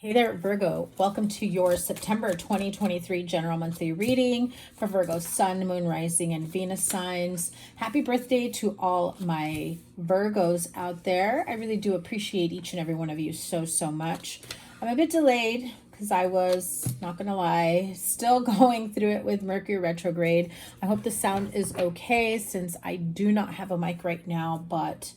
Hey there, Virgo. Welcome to your September 2023 general monthly reading for Virgo Sun, Moon, Rising, and Venus signs. Happy birthday to all my Virgos out there. I really do appreciate each and every one of you so much. I'm a bit delayed because I was, not going to lie, still going through it with Mercury retrograde. I hope the sound is okay since I do not have a mic right now, but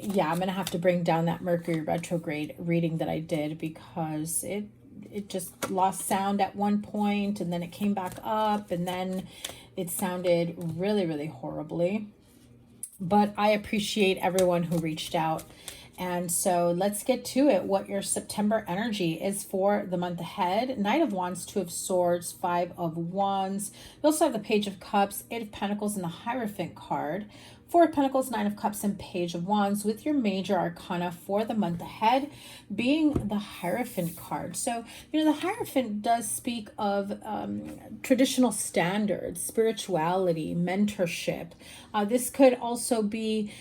yeah, I'm gonna have to bring down that Mercury retrograde reading that I did because it just lost sound at one point and then it came back up and then it sounded really horribly. But I appreciate everyone who reached out. And so let's get to it. What your September energy is for the month ahead. Knight of Wands, Two of Swords, Five of Wands. You also have the Page of Cups, Eight of Pentacles, and the Hierophant card. Four of Pentacles, Nine of Cups, and Page of Wands, with your major arcana for the month ahead being the Hierophant card. So, the Hierophant does speak of traditional standards, spirituality, mentorship. This could also be,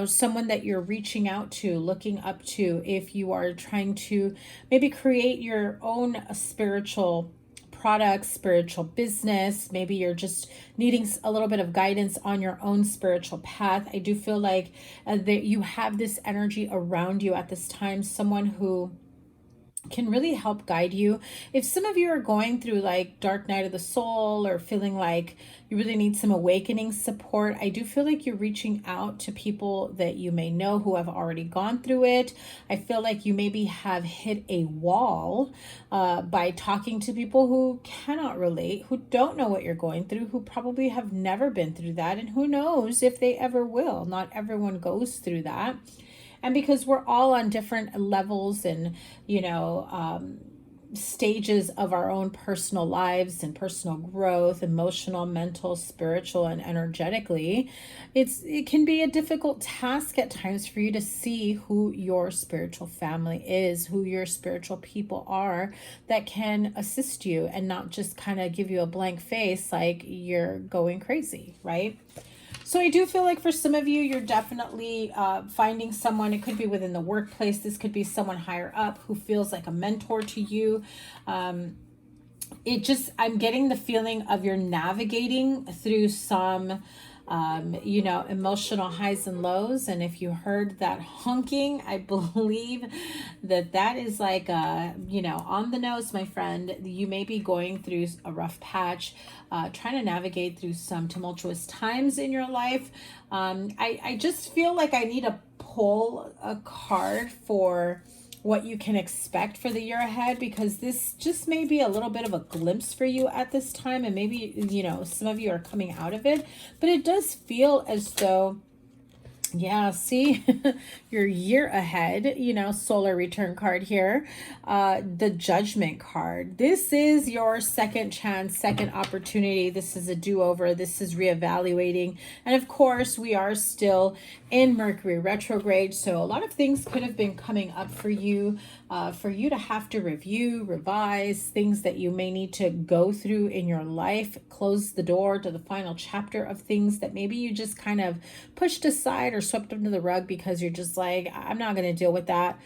someone that you're reaching out to, looking up to, if you are trying to maybe create your own spiritual product, spiritual business. Maybe you're just needing a little bit of guidance on your own spiritual path. I do feel like that you have this energy around you at this time, someone who can really help guide you. If some of you are going through like dark night of the soul or feeling like you really need some awakening support, I do feel like you're reaching out to people that you may know who have already gone through it. I feel like you maybe have hit a wall by talking to people who cannot relate, who don't know what you're going through, who probably have never been through that, and who knows if they ever will. Not everyone goes through that. And because we're all on different levels and, stages of our own personal lives and personal growth, emotional, mental, spiritual, and energetically, it can be a difficult task at times for you to see who your spiritual family is, who your spiritual people are that can assist you and not just kind of give you a blank face like you're going crazy, right? So I do feel like for some of you, you're definitely finding someone. It could be within the workplace. This could be someone higher up who feels like a mentor to you. I'm getting the feeling of you're navigating through some emotional highs and lows. And if you heard that honking, I believe that is like, on the nose, my friend. You may be going through a rough patch, trying to navigate through some tumultuous times in your life. I just feel like I need to pull a card for what you can expect for the year ahead, because this just may be a little bit of a glimpse for you at this time, and maybe some of you are coming out of it, but it does feel as though, yeah, see, your year ahead, solar return card here, the Judgment card. This is your second chance, second opportunity. This is a do-over. This is reevaluating. And of course, we are still in Mercury retrograde. So a lot of things could have been coming up for you to have to review, revise, things that you may need to go through in your life, close the door to the final chapter of things that maybe you just kind of pushed aside or swept under the rug because you're just like, I'm not going to deal with that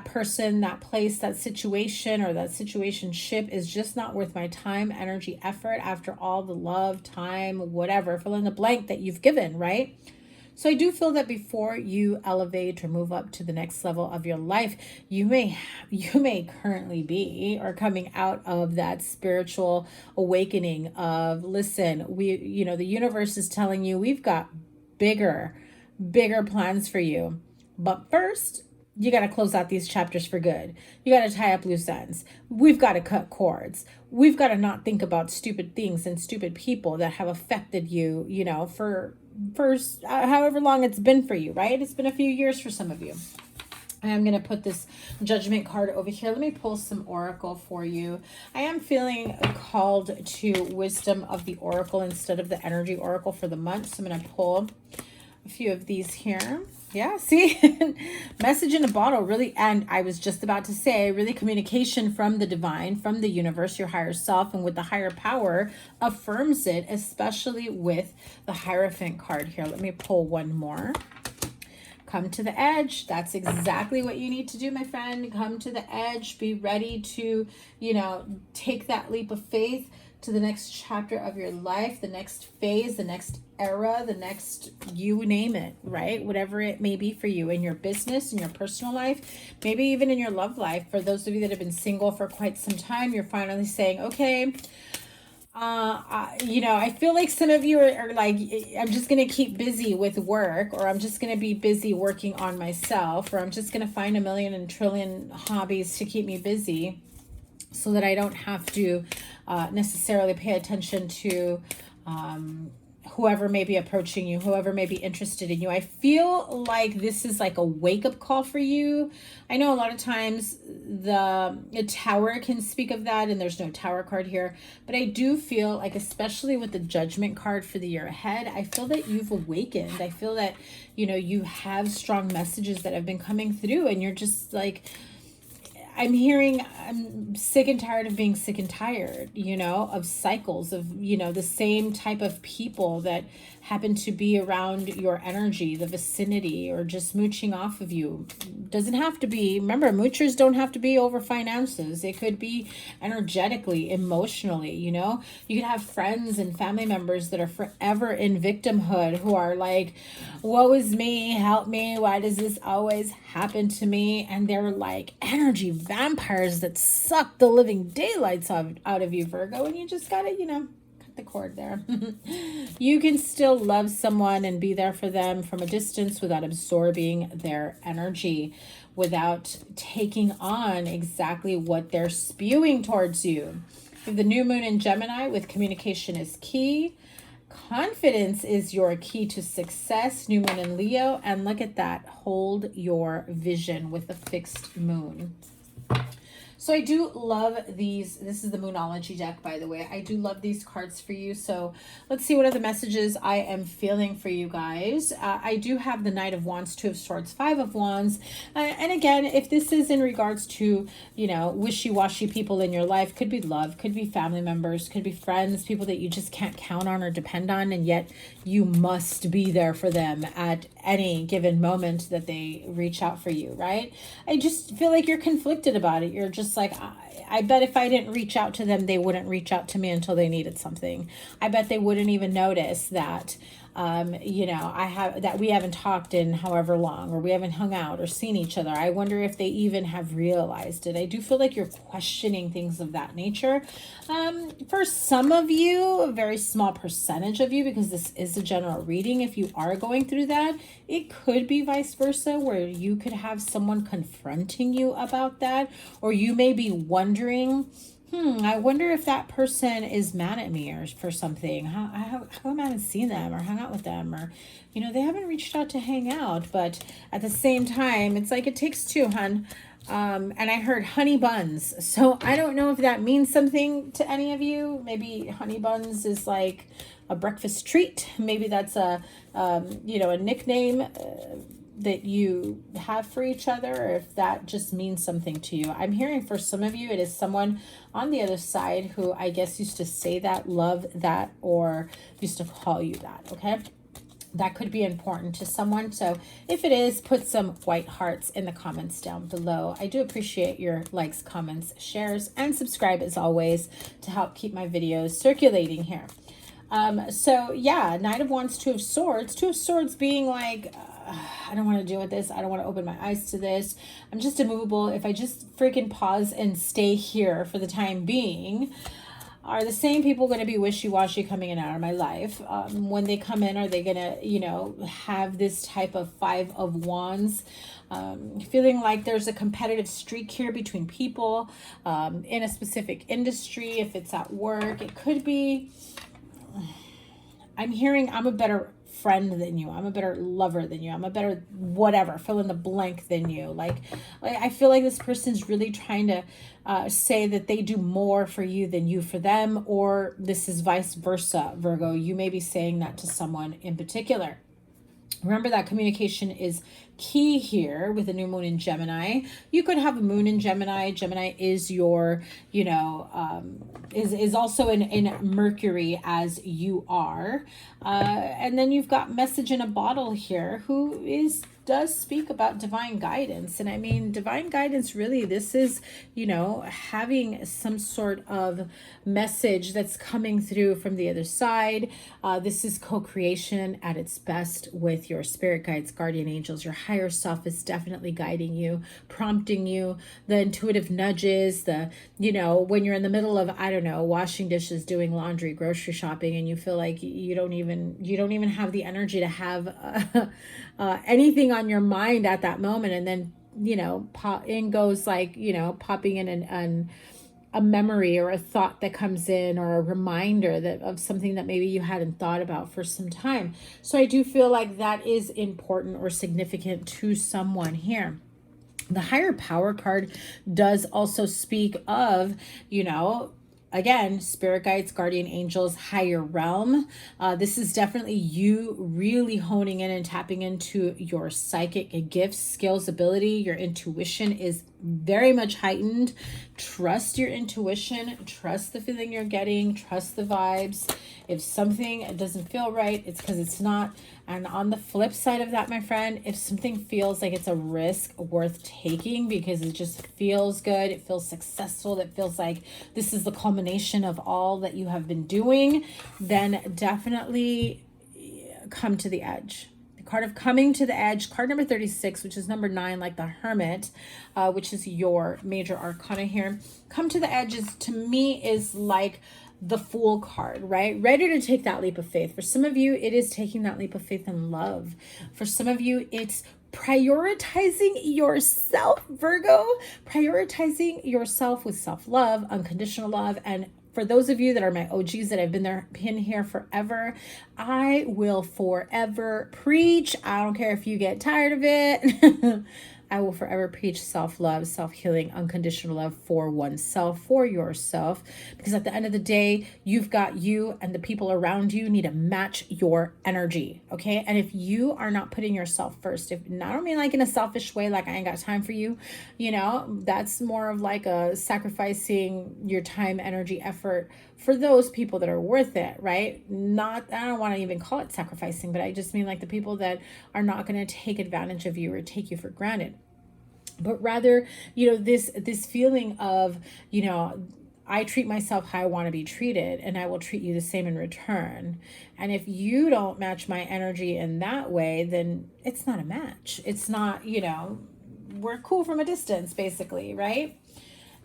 person, that place, that situation, or that situationship is just not worth my time, energy, effort after all the love, time, whatever, fill in the blank that you've given, right? So I do feel that before you elevate or move up to the next level of your life, you may currently be or coming out of that spiritual awakening of, listen, the universe is telling you we've got bigger plans for you. But first, you got to close out these chapters for good. You got to tie up loose ends. We've got to cut cords. We've got to not think about stupid things and stupid people that have affected you, for however long it's been for you, right? It's been a few years for some of you. I'm going to put this Judgment card over here. Let me pull some Oracle for you. I am feeling called to Wisdom of the Oracle instead of the Energy Oracle for the month. So I'm going to pull a few of these here. Yeah, see, message in a bottle, really. And I was just about to say, really, communication from the divine, from the universe, your higher self, and with the higher power affirms it, especially with the Hierophant card here. Let me pull one more. Come to the edge. That's exactly what you need to do, my friend. Come to the edge. Be ready to, you know, take that leap of faith to the next chapter of your life, the next phase, the next era, the next, you name it, right? Whatever it may be for you in your business, in your personal life, maybe even in your love life. For those of you that have been single for quite some time, you're finally saying, okay, you know, I feel like some of you are like, I'm just going to keep busy with work, or I'm just going to be busy working on myself, or I'm just going to find a million and trillion hobbies to keep me busy so that I don't have to necessarily pay attention to whoever may be approaching you, whoever may be interested in you. I feel like this is like a wake-up call for you. I know a lot of times the tower can speak of that, and there's no tower card here, but I do feel like, especially with the judgment card for the year ahead, I feel that you've awakened. I feel that, you know, you have strong messages that have been coming through, and you're just like, I'm sick and tired of being sick and tired, you know, of cycles of, you know, the same type of people that happen to be around your energy, the vicinity, or just mooching off of you. Doesn't have to be, remember, moochers don't have to be over finances. It could be energetically, emotionally, you know. You could have friends and family members that are forever in victimhood, who are like, woe is me, help me, why does this always happen to me? And they're like energy vampires that suck the living daylights out of you, Virgo, and you just gotta, you know, cut the cord there. You can still love someone and be there for them from a distance without absorbing their energy, without taking on exactly what they're spewing towards you. The new moon in Gemini with communication is key. Confidence is your key to success. New moon in Leo, and look at that, hold your vision with a fixed moon. So I do love these. This is the Moonology deck, by the way. I do love these cards for you. So let's see what are the messages I am feeling for you guys. I do have the Knight of Wands, Two of Swords, Five of Wands. And again, if this is in regards to, you know, wishy-washy people in your life, could be love, could be family members, could be friends, people that you just can't count on or depend on, and yet you must be there for them at any given moment that they reach out for you, right? I just feel like you're conflicted about it. You're just like, I bet if I didn't reach out to them, they wouldn't reach out to me until they needed something. I bet they wouldn't even notice that, you know, that we haven't talked in however long, or we haven't hung out or seen each other. I wonder if they even have realized it. I do feel like you're questioning things of that nature. For some of you, a very small percentage of you, because this is a general reading, if you are going through that, it could be vice versa, where you could have someone confronting you about that, or you may be wondering, I wonder if that person is mad at me or for something. How come I haven't seen them or hung out with them, or, you know, they haven't reached out to hang out. But at the same time, it's like it takes two, hun. And I heard honey buns. So I don't know if that means something to any of you. Maybe honey buns is like a breakfast treat. Maybe that's a, you know, a nickname that you have for each other, or if that just means something to you. I'm hearing for some of you, it is someone on the other side who I guess used to say that, love that, or used to call you that, okay? That could be important to someone. So if it is, put some white hearts in the comments down below. I do appreciate your likes, comments, shares, and subscribe as always to help keep my videos circulating here. So yeah, Knight of Wands, Two of Swords. Two of Swords being like, I don't want to deal with this. I don't want to open my eyes to this. I'm just immovable. If I just freaking pause and stay here for the time being, are the same people going to be wishy-washy coming in and out of my life? When they come in, are they going to, you know, have this type of Five of Wands? Feeling like there's a competitive streak here between people in a specific industry. If it's at work, it could be, I'm hearing, I'm a better friend than you, I'm a better lover than you, I'm a better whatever, fill in the blank than you. Like I feel like this person's really trying to say that they do more for you than you for them, or this is vice versa, Virgo. You may be saying that to someone in particular. Remember that communication is key here with the new moon in Gemini. You could have a moon in Gemini. Gemini is your, you know, is also in Mercury as you are. And then you've got message in a bottle here, who is does speak about divine guidance. And I mean, divine guidance, really, this is, you know, having some sort of message that's coming through from the other side. This is co-creation at its best with your spirit guides, guardian angels. Your higher self is definitely guiding you, prompting you, the intuitive nudges, the, you know, when you're in the middle of, I don't know, washing dishes, doing laundry, grocery shopping, and you feel like you don't even have the energy to have anything on your mind at that moment. And then, you know, in goes, like, you know, popping in a memory or a thought that comes in, or a reminder that of something that maybe you hadn't thought about for some time. So I do feel like that is important or significant to someone here. The higher power card does also speak of, you know, again, spirit guides, guardian angels, higher realm. This is definitely you really honing in and tapping into your psychic gifts, skills, ability. Your intuition is very much heightened. Trust your intuition, trust the feeling you're getting, trust the vibes. If something doesn't feel right, it's because it's not. And on the flip side of that, my friend, if something feels like it's a risk worth taking because it just feels good, it feels successful, it feels like this is the culmination of all that you have been doing, then definitely come to the edge. The card of coming to the edge, card number 36, which is number 9, like the Hermit, which is your major arcana here. Come to the edge is, to me, is like the Fool card, right? Ready to take that leap of faith. For some of you, it is taking that leap of faith in love. For some of you, it's prioritizing yourself, Virgo, prioritizing yourself with self-love, unconditional love. And for those of you that are my OGs that have been here forever, I will forever preach. I don't care if you get tired of it. I will forever preach self-love, self-healing, unconditional love for oneself, for yourself. Because at the end of the day, you've got you, and the people around you need to match your energy, okay? And if you are not putting yourself first, if I don't mean like in a selfish way, like I ain't got time for you, you know, that's more of like a sacrificing your time, energy, effort for those people that are worth it, right? Not, I don't want to even call it sacrificing, but I just mean like the people that are not going to take advantage of you or take you for granted. But rather, you know, this feeling of, you know, I treat myself how I want to be treated, and I will treat you the same in return. And if you don't match my energy in that way, then it's not a match. It's not, you know, we're cool from a distance, basically, right?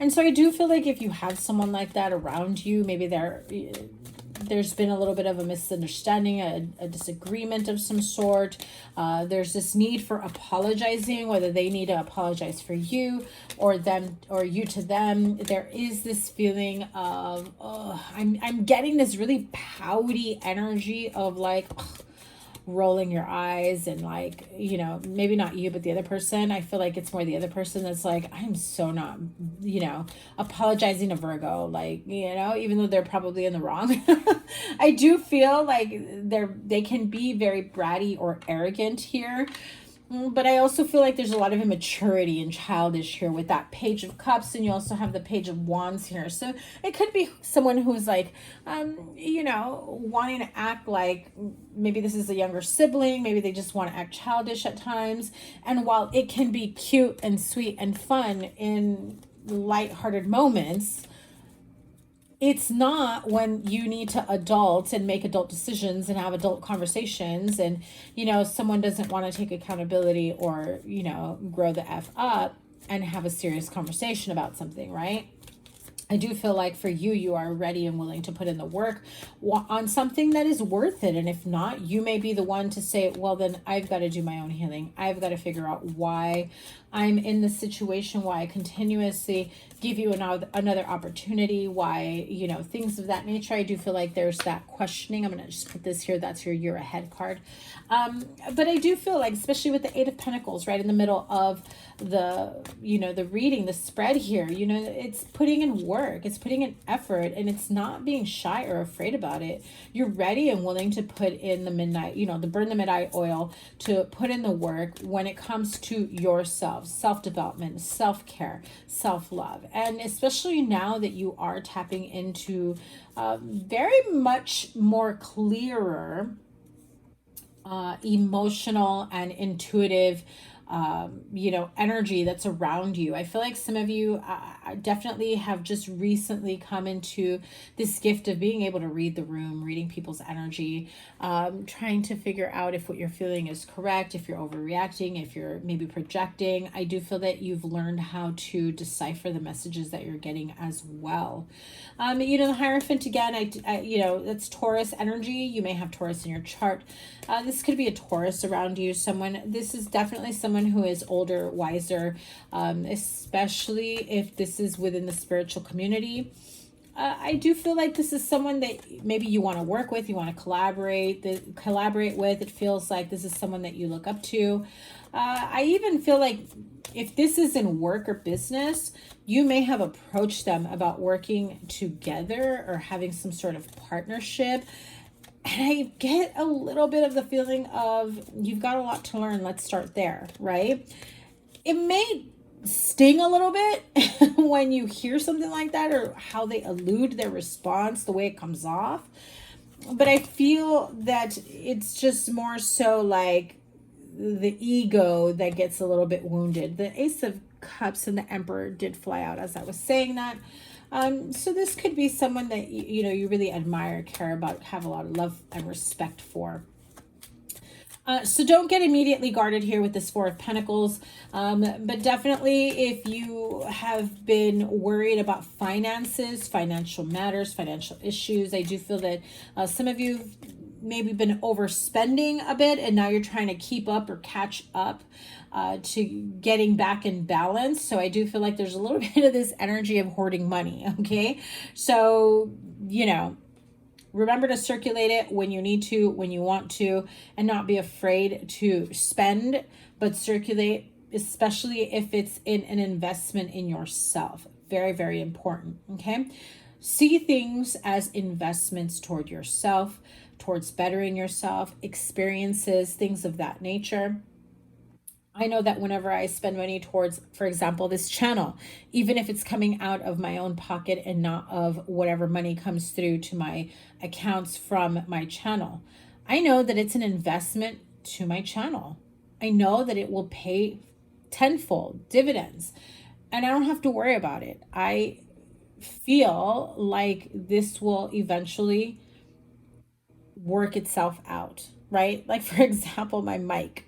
And so I do feel like if you have someone like that around you, maybe there's been a little bit of a misunderstanding, a disagreement of some sort. There's this need for apologizing, whether they need to apologize for you or them, or you to them. There is this feeling of, I'm getting this really pouty energy of like, rolling your eyes, and like, you know, maybe not you, but the other person. I feel like it's more the other person that's like, I'm so not, you know, apologizing to Virgo, like, you know, even though they're probably in the wrong. I do feel like they can be very bratty or arrogant here. But I also feel like there's a lot of immaturity and childish here with that Page of Cups, and you also have the Page of Wands here. So it could be someone who's like, you know, wanting to act like maybe this is a younger sibling. Maybe they just want to act childish at times. And while it can be cute and sweet and fun in lighthearted moments, it's not when you need to adult and make adult decisions and have adult conversations, and, you know, someone doesn't want to take accountability or, you know, grow the F up and have a serious conversation about something, right? I do feel like for you, you are ready and willing to put in the work on something that is worth it. And if not, you may be the one to say, well, then I've got to do my own healing. I've got to figure out why I'm in this situation, why I continuously give you another opportunity, why, you know, things of that nature. I do feel like there's that questioning. I'm going to just put this here. That's your year ahead card. But I do feel like, especially with the Eight of Pentacles right in the middle of the, you know, the reading, the spread here, you know, it's putting in work, it's putting in effort, and it's not being shy or afraid about it. You're ready and willing to put in the midnight, you know, the burn the midnight oil, to put in the work when it comes to yourself, self-development, self-care, self-love. And especially now that you are tapping into very much more clearer emotional and intuitive energy that's around you. I feel like some of you definitely have just recently come into this gift of being able to read the room, reading people's energy, trying to figure out if what you're feeling is correct, if you're overreacting, if you're maybe projecting. I do feel that you've learned how to decipher the messages that you're getting as well. The Hierophant, again, that's Taurus energy. You may have Taurus in your chart. This could be a Taurus around you. This is definitely someone who is older, wiser, especially if this is within the spiritual community. I do feel like this is someone that maybe you want to work with, you want to collaborate with. It feels like this is someone that you look up to. I even feel like if this is in work or business, you may have approached them about working together or having some sort of partnership. And I get a little bit of the feeling of, you've got a lot to learn. Let's start there, right? It may sting a little bit when you hear something like that, or how they elude their response, the way it comes off. But I feel that it's just more so like the ego that gets a little bit wounded. The Ace of Cups and the Emperor did fly out as I was saying that. So this could be someone that you really admire, care about, have a lot of love and respect for. So don't get immediately guarded here with this Four of Pentacles. But definitely if you have been worried about finances, financial matters, financial issues, I do feel that some of you maybe been overspending a bit, and now you're trying to keep up or catch up to getting back in balance. So I do feel like there's a little bit of this energy of hoarding money. Okay. So, remember to circulate it when you need to, when you want to, and not be afraid to spend, but circulate, especially if it's in an investment in yourself. Very, very important. Okay. See things as investments toward yourself, towards bettering yourself, experiences, things of that nature. I know that whenever I spend money towards, for example, this channel, even if it's coming out of my own pocket and not of whatever money comes through to my accounts from my channel, I know that it's an investment to my channel. I know that it will pay tenfold dividends, and I don't have to worry about it. I feel like this will eventually work itself out, right? Like, for example, my mic.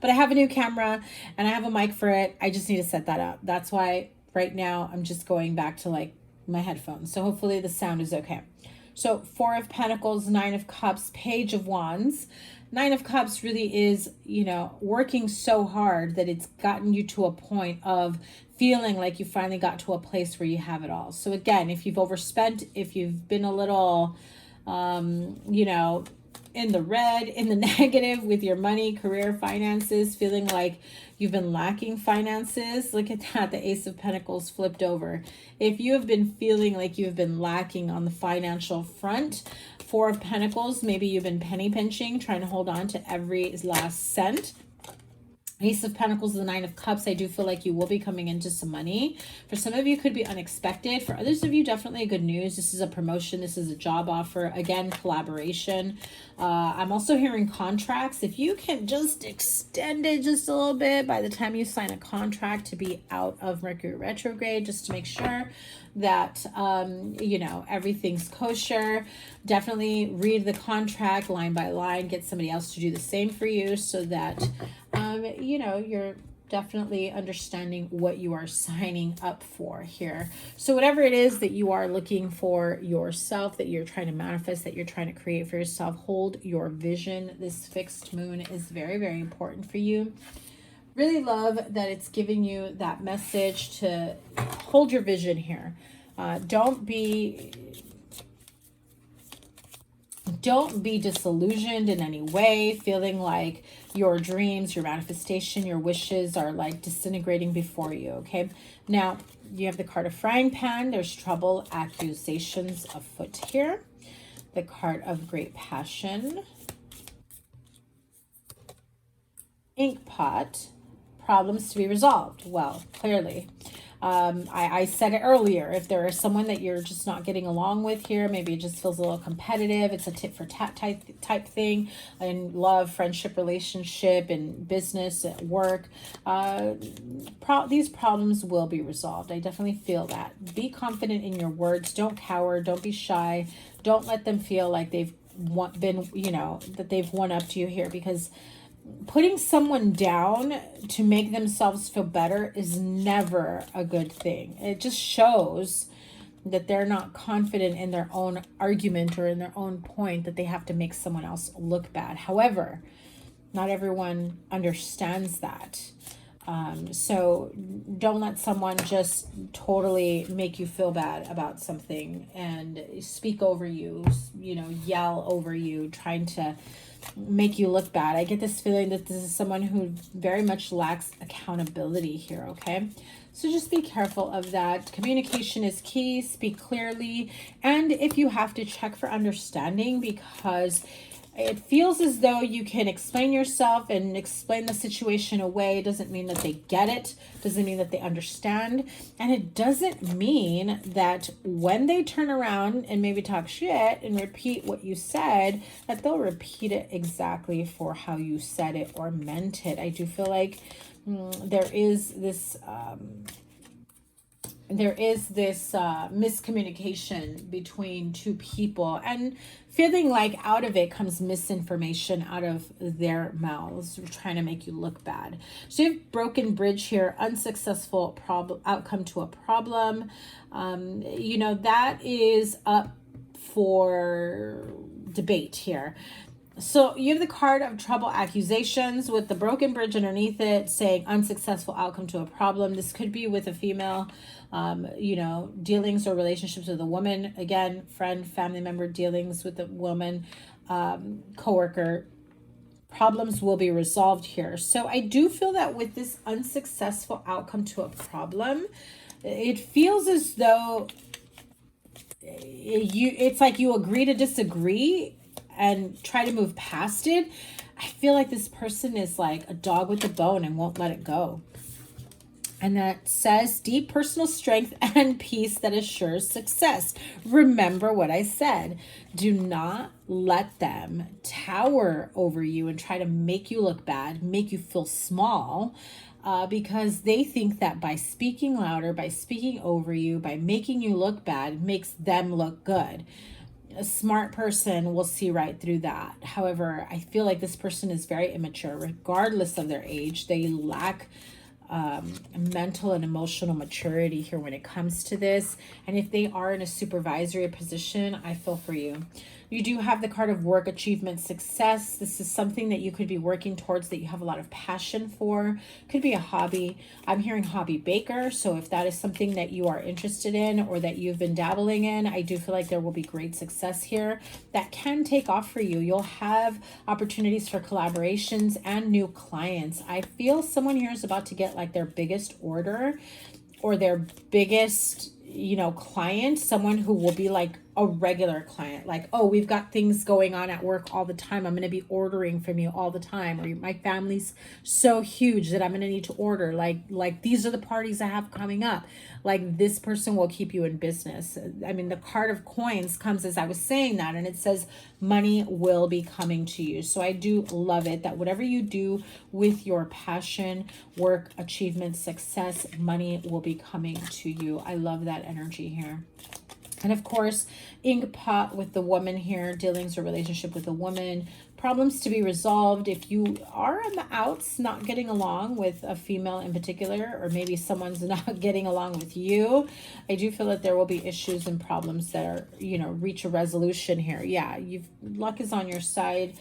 But I have a new camera and I have a mic for it. I just need to set that up. That's why right now I'm just going back to like my headphones. So hopefully the sound is okay. So Four of Pentacles, Nine of Cups, Page of Wands. Nine of Cups really is, working so hard that it's gotten you to a point of feeling like you finally got to a place where you have it all. So again, if you've overspent, if you've been a little, in the red, in the negative with your money, career, finances, feeling like you've been lacking finances. Look at that, the Ace of Pentacles flipped over. If you have been feeling like you've been lacking on the financial front, Four of Pentacles, maybe you've been penny pinching, trying to hold on to every last cent. Ace of Pentacles, the Nine of Cups, I do feel like you will be coming into some money. For some of you, it could be unexpected. For others of you, definitely good news. This is a promotion. This is a job offer. Again, collaboration. I'm also hearing contracts. If you can just extend it just a little bit by the time you sign a contract to be out of Mercury retrograde, just to make sure that everything's kosher. Definitely read the contract line by line, get somebody else to do the same for you, so that you're definitely understanding what you are signing up for here. So whatever it is that you are looking for yourself, that you're trying to manifest, that you're trying to create for yourself, hold your vision. This fixed moon is very, very important for you. Really love that it's giving you that message to hold your vision here. Don't be disillusioned in any way, feeling like your dreams, your manifestation, your wishes are like disintegrating before you, okay? Now, you have the card of Frying Pan. There's trouble, accusations afoot here. The card of Great Passion. Ink Pot. problems to be resolved. Well, clearly. I said it earlier, if there is someone that you're just not getting along with here, maybe it just feels a little competitive, it's a tit for tat type thing in love, friendship, relationship, and business, at work, these problems will be resolved. I definitely feel that. Be confident in your words. Don't cower. Don't be shy. Don't let them feel like they've been, that they've one upped you here, because putting someone down to make themselves feel better is never a good thing. It just shows that they're not confident in their own argument or in their own point, that they have to make someone else look bad. However, not everyone understands that. So don't let someone just totally make you feel bad about something and speak over you, yell over you, trying to make you look bad. I get this feeling that this is someone who very much lacks accountability here, okay? So just be careful of that. Communication is key. Speak clearly. And if you have to, check for understanding, because it feels as though you can explain yourself and explain the situation away. It doesn't mean that they get it. Doesn't mean that they understand. And it doesn't mean that when they turn around and maybe talk shit and repeat what you said, that they'll repeat it exactly for how you said it or meant it. I do feel like there is this miscommunication between two people, and feeling like out of it comes misinformation out of their mouths, trying to make you look bad. So you have broken bridge here, unsuccessful outcome to a problem. That is up for debate here. So you have the card of trouble accusations with the broken bridge underneath it, saying unsuccessful outcome to a problem. This could be with a female, dealings or relationships with a woman. Again, friend, family member, dealings with a woman, coworker. Problems will be resolved here. So I do feel that with this unsuccessful outcome to a problem, it feels as though it's like you agree to disagree and try to move past it. I feel like this person is like a dog with a bone and won't let it go. And that says deep personal strength and peace that assures success. Remember what I said. Do not let them tower over you and try to make you look bad, make you feel small, because they think that by speaking louder, by speaking over you, by making you look bad, makes them look good. A smart person will see right through that. However, I feel like this person is very immature, regardless of their age. They lack mental and emotional maturity here when it comes to this. And if they are in a supervisory position, I feel for you. You do have the card of work, achievement, success. This is something that you could be working towards, that you have a lot of passion for. Could be a hobby. I'm hearing hobby baker. So if that is something that you are interested in or that you've been dabbling in, I do feel like there will be great success here that can take off for you. You'll have opportunities for collaborations and new clients. I feel someone here is about to get like their biggest order or their biggest client, someone who will be like a regular client, like, oh, we've got things going on at work all the time, I'm going to be ordering from you all the time, or my family's so huge that I'm going to need to order, like these are the parties I have coming up. Like, this person will keep you in business. I mean, the card of coins comes as I was saying that, and it says money will be coming to you. So I do love it that whatever you do with your passion, work, achievement, success, money will be coming to you. I love that energy here. And of course, ink pot with the woman here, dealings or relationship with a woman, problems to be resolved. If you are on the outs, not getting along with a female in particular, or maybe someone's not getting along with you, I do feel that there will be issues and problems that are, reach a resolution here. Yeah, luck is on your side.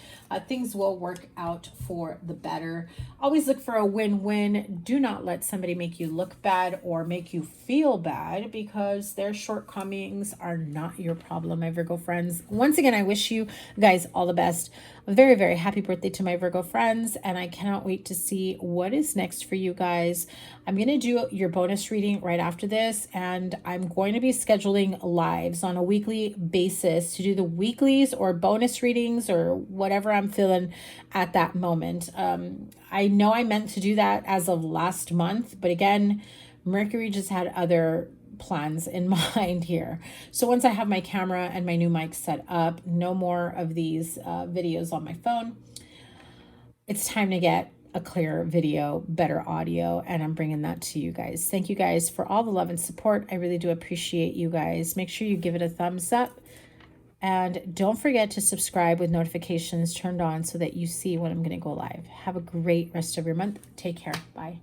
Things will work out for the better. Always look for a win-win. Do not let somebody make you look bad or make you feel bad, because their shortcomings are not your problem, my Virgo friends. Once again, I wish you guys all the best. a very, very happy birthday to my Virgo friends, and I cannot wait to see what is next for you guys. I'm going to do your bonus reading right after this, and I'm going to be scheduling lives on a weekly basis to do the weeklies or bonus readings or whatever I'm feeling at that moment. I know I meant to do that as of last month, but again, Mercury just had other plans in mind here. So once I have my camera and my new mic set up, no more of these videos on my phone. It's time to get a clear video, better audio, and I'm bringing that to you guys. Thank you guys for all the love and support. I really do appreciate you guys. Make sure you give it a thumbs up, and don't forget to subscribe with notifications turned on so that you see when I'm going to go live. Have a great rest of your month. Take care. Bye.